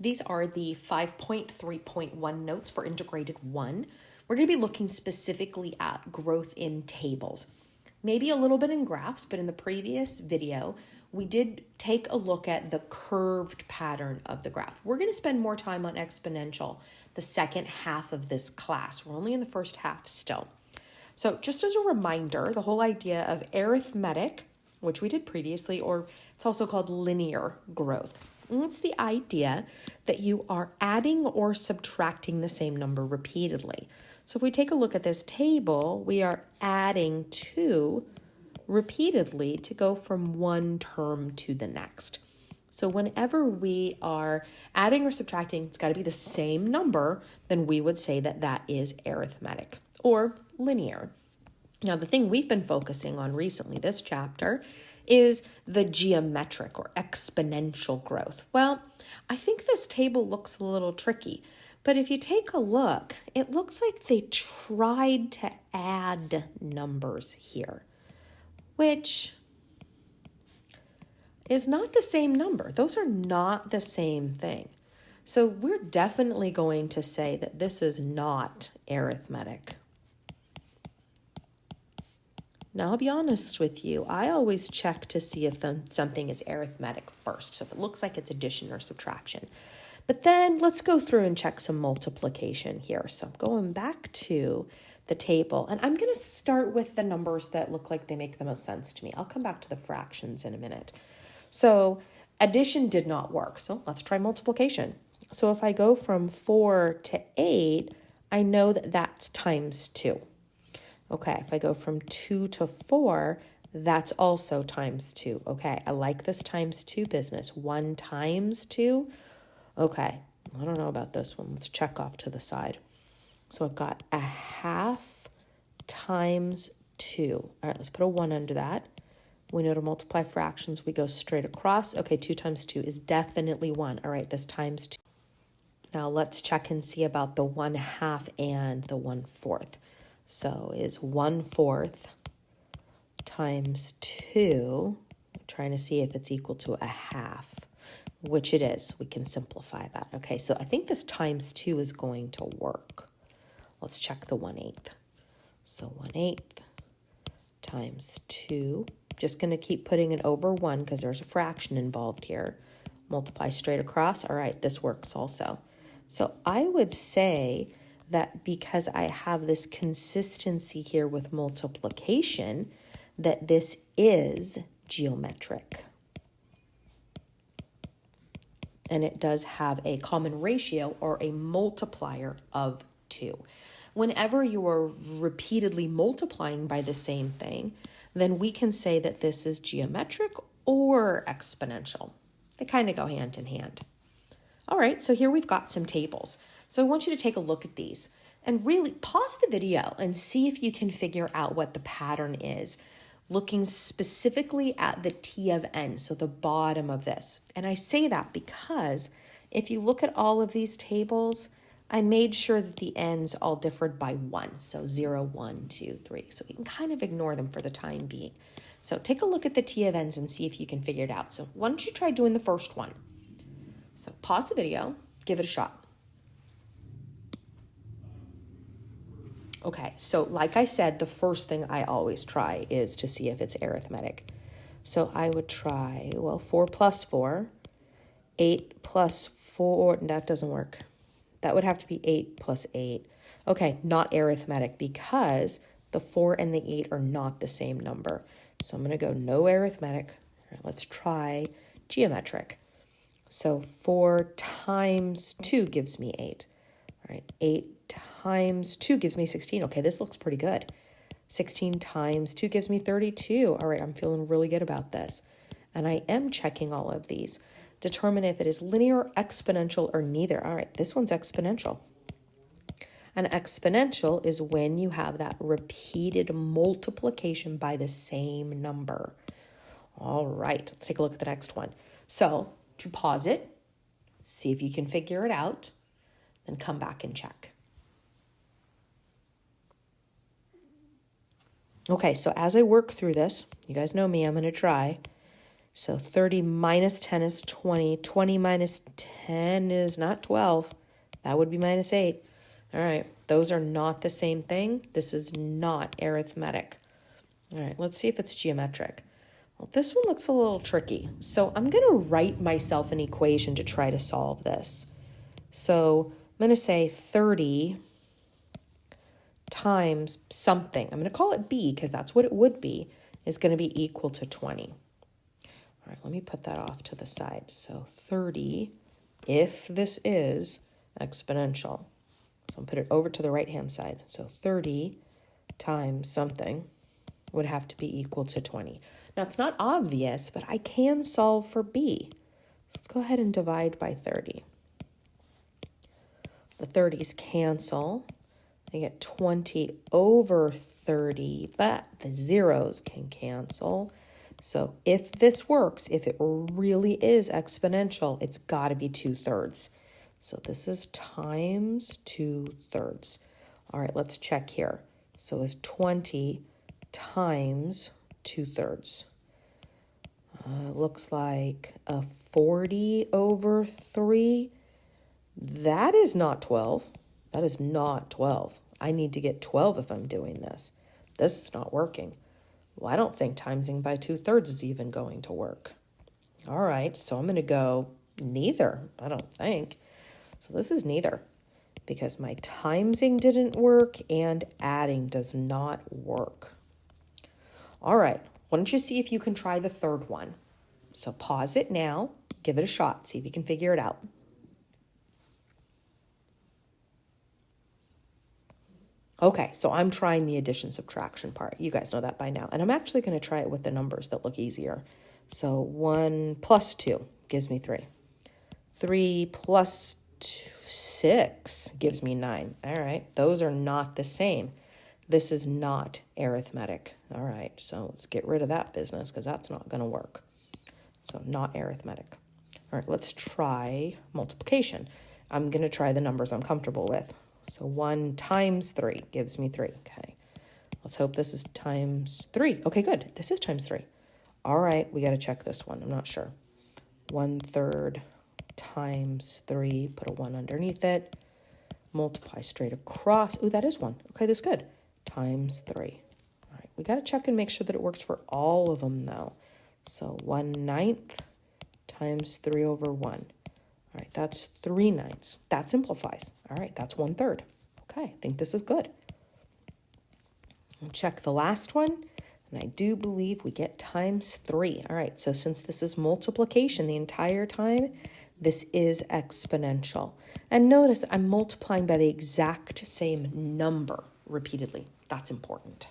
These are the 5.3.1 notes for integrated 1. We're going to be looking specifically at growth in tables. Maybe a little bit in graphs, but in the previous video, we did take a look at the curved pattern of the graph. We're going to spend more time on exponential the second half of this class. We're only in the first half still. So just as a reminder, the whole idea of arithmetic, which we did previously, or it's also called linear growth. And it's the idea that you are adding or subtracting the same number repeatedly. So if we take a look at this table, we are adding 2 repeatedly to go from one term to the next. So whenever we are adding or subtracting, it's got to be the same number, then we would say that that is arithmetic or linear. Now, the thing we've been focusing on recently, this chapter, is the geometric or exponential growth. Well, I think this table looks a little tricky, but if you take a look, it looks like they tried to add numbers here, which is not the same number. Those are not the same thing. So we're definitely going to say that this is not arithmetic. Now, I'll be honest with you. I always check to see if something is arithmetic first. So if it looks like it's addition or subtraction. But then let's go through and check some multiplication here. So I'm going back to the table, and I'm going to start with the numbers that look like they make the most sense to me. I'll come back to the fractions in a minute. So addition did not work. So let's try multiplication. So if I go from 4 to 8, I know that that's times 2. Okay, if I go from 2 to 4, that's also times 2. Okay, I like this times 2 business. 1 times 2. Okay, I don't know about this one. Let's check off to the side. So I've got a half times 2. All right, let's put a 1 under that. We know to multiply fractions, we go straight across. Okay, 2 times 2 is definitely 1. All right, this times 2. Now let's check and see about the 1/2 and the 1/4. So is 1/4 times 2, trying to see if it's equal to a half, which it is. We can simplify that. Okay, so I think this times 2 is going to work. Let's check the 1/8. So 1/8 times 2. Just going to keep putting it over 1 because there's a fraction involved here. Multiply straight across. All right, this works also. So I would say that because I have this consistency here with multiplication, that this is geometric. And it does have a common ratio or a multiplier of 2. Whenever you are repeatedly multiplying by the same thing, then we can say that this is geometric or exponential. They kind of go hand in hand. All right, so here we've got some tables. So I want you to take a look at these and really pause the video and see if you can figure out what the pattern is, looking specifically at the T of n, so the bottom of this. And I say that because if you look at all of these tables, I made sure that the n's all differed by 1. So 0, 1, 2, 3. So we can kind of ignore them for the time being. So take a look at the T of n's and see if you can figure it out. So why don't you try doing the first one? So pause the video, give it a shot. Okay, so like I said, the first thing I always try is to see if it's arithmetic. So I would try, well, 4 plus 4, 8 plus 4, that doesn't work. That would have to be 8 plus 8. Okay, not arithmetic because the 4 and the 8 are not the same number. So I'm going to go no arithmetic. All right, let's try geometric. So 4 times 2 gives me 8. All right, 8 times 2 gives me 16. Okay, this looks pretty good. 16 times 2 gives me 32. All right, I'm feeling really good about this. And I am checking all of these. Determine if it is linear, exponential, or neither. All right, this one's exponential. An exponential is when you have that repeated multiplication by the same number. All right, let's take a look at the next one. So to pause it, see if you can figure it out, then come back and check. Okay, so as I work through this, you guys know me, I'm going to try. So 30 minus 10 is 20. 20 minus 10 is not 12. That would be minus 8. All right, those are not the same thing. This is not arithmetic. All right, let's see if it's geometric. Well, this one looks a little tricky. So I'm going to write myself an equation to try to solve this. So I'm going to say 30 times something. I'm going to call it b because that's what it would be, is going to be equal to 20. All right, let me put that off to the side. So 30, if this is exponential. So I'll put it over to the right-hand side. So 30 times something would have to be equal to 20. Now, it's not obvious, but I can solve for b. Let's go ahead and divide by 30. The 30s cancel. I get 20 over 30, but the zeros can cancel. So if this works, if it really is exponential, it's got to be 2/3. So this is times 2/3. All right, let's check here. So it's 20 times 2/3. Looks like a 40 over 3. That is not 12. That is not 12. I need to get 12 if I'm doing this. This is not working. Well, I don't think timesing by 2/3 is even going to work. All right, so I'm going to go neither, I don't think. So this is neither because my timesing didn't work and adding does not work. All right, why don't you see if you can try the third one? So pause it now, give it a shot, see if you can figure it out. Okay, so I'm trying the addition subtraction part. You guys know that by now. And I'm actually going to try it with the numbers that look easier. So 1 plus 2 gives me 3. 3 plus 6 gives me 9. All right, those are not the same. This is not arithmetic. All right, so let's get rid of that business because that's not going to work. So not arithmetic. All right, let's try multiplication. I'm going to try the numbers I'm comfortable with. So 1 times 3 gives me 3. Okay, let's hope this is times 3. Okay, good. This is times 3. All right, we got to check this one. I'm not sure. 1/3 times 3. Put a 1 underneath it. Multiply straight across. Ooh, that is 1. Okay, that's good. Times 3. All right, we got to check and make sure that it works for all of them, though. So 1/9 times 3 over 1. All right, that's 3/9. That simplifies. All right, that's 1/3. Okay, I think this is good. We'll check the last one, and I do believe we get times 3. All right, so since this is multiplication the entire time, this is exponential. And notice I'm multiplying by the exact same number repeatedly. That's important.